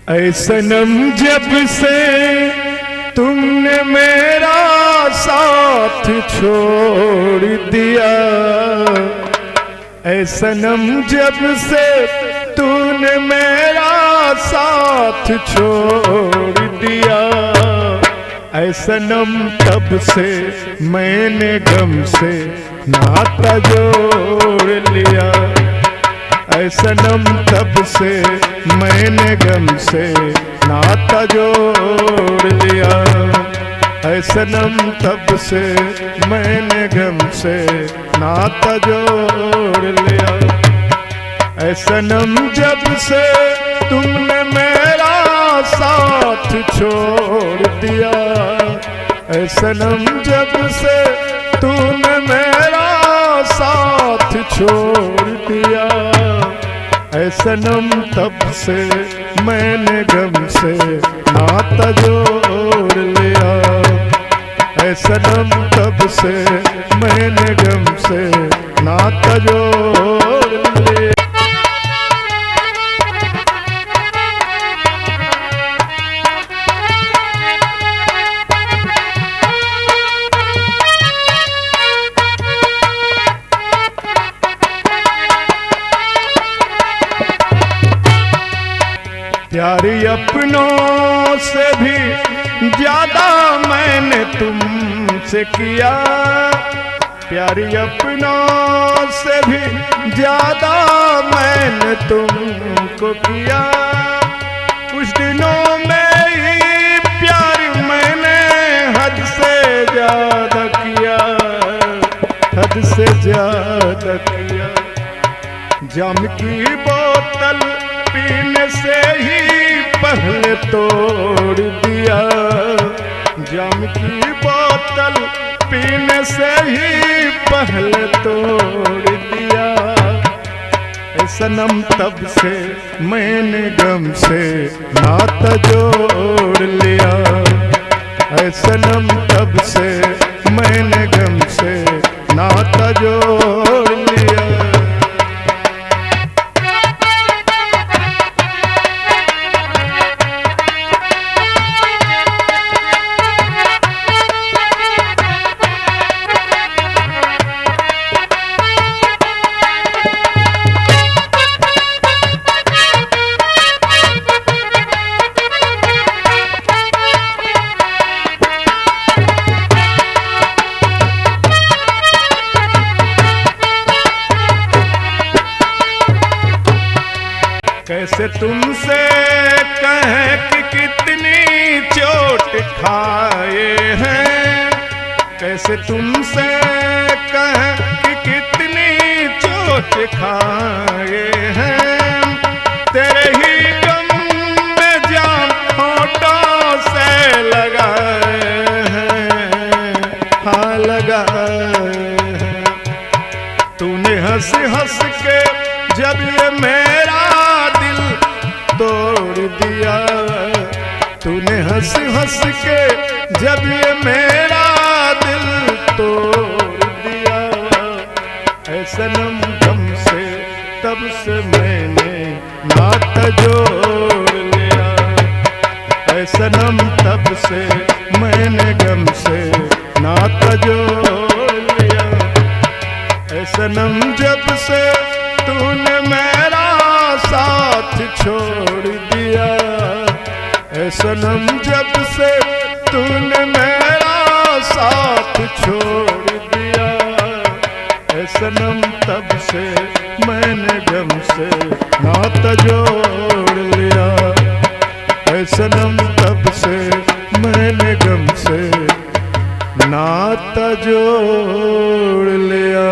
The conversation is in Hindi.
ऐ सनम जब से तुमने मेरा साथ छोड़ दिया, ऐ सनम जब से तूने मेरा साथ छोड़ दिया, ऐ सनम तब से मैंने गम से नाता जोड़ लिया, ऐ सनम तब से मैंने गम से नाता जोड़ लिया, ऐ सनम तब से मैंने गम से नाता जोड़ लिया, ऐ सनम जब से तुमने मेरा साथ छोड़ दिया, ऐ सनम जब से तूने मेरा साथ छोड़ दिया, ऐ सनम तब से मैंने गम से नाता जोड़ लिया, ऐ सनम तब से मैंने गम से नाता जोड़ लिया। प्यार अपनों से भी ज्यादा मैंने तुमसे किया, प्यार अपनों से भी ज्यादा मैंने तुमको किया, कुछ दिनों में ही प्यार मैंने हद से ज्यादा किया, हद से ज्यादा किया, जाम की बोतल पीने से ही पहले तोड़ दिया, जाम की बोतल पीने से ही पहले तोड़ दिया, ऐ सनम तब से मैंने गम से नाता जोड़ लिया, ऐ सनम तब से मैंने गम से नाता जोड़ लिया। कैसे तुमसे कहें कि कितनी चोट खाए हैं, कैसे तुमसे कहें कि कितनी चोट खाए हैं, तेरे ही गम में जान होठों से लगाए हैं, हाँ लगाए हैं, तूने हंस हंस के जब ये मेरा तोड़ दिया, तूने हंस हंस के जब ये मेरा दिल तोड़ दिया, ऐ सनम गम से तब से मैंने नाता जोड़ लिया, ऐ सनम तब से मैंने गम से नाता जोड़ लिया, ऐ सनम जब से तूने मेरा साथ छोड़ दिया, ऐ सनम जब से तूने मेरा साथ छोड़ दिया, ऐ सनम तब से मैंने गम से नाता जोड़ लिया, ऐ सनम तब से मैंने गम से नाता जोड़ लिया।